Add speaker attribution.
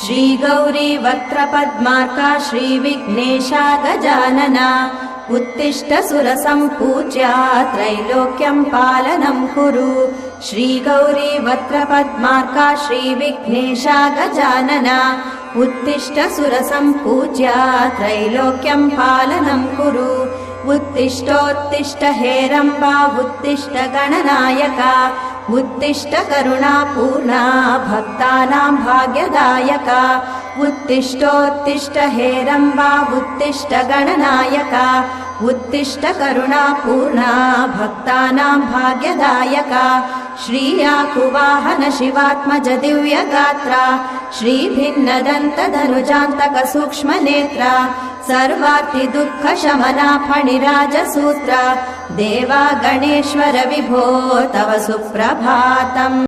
Speaker 1: श्रीगौरी वक्त्रपद्मार्का श्रीविघ्नेशा गजानना उत्तिष्ठ सुरसम्पूज्या त्रैलोक्यं पालनं कुरु श्रीगौरी वक्त्रपद्मार्का श्रीविघ्नेशा गजानना उत्तिष्ठ सुरसम्पूज्या त्रैलोक्यं पालनं कुरु उत्तिष्ठोत्तिष्ठ हेरम्बा उत्तिष्ठ गणनायका उत्तिष्ठ करुणापूर्णा भक्तानां भाग्यदायका उत्तिष्ठोत्तिष्ठ हेरम्बा उत्तिष्ठ गणनायका उत्तिष्ठ करुणापूर्णा भक्तानां भाग्यदायका श्रीयाकुवाहन शिवात्मज दिव्यगात्रा श्रीभिन्नदन्तधनुजान्तक सूक्ष्मनेत्रा सर्वार्ति दुःख शमना फणिराजसूत्रा देवा गणेश्वर विभो तव सुप्रभातम्।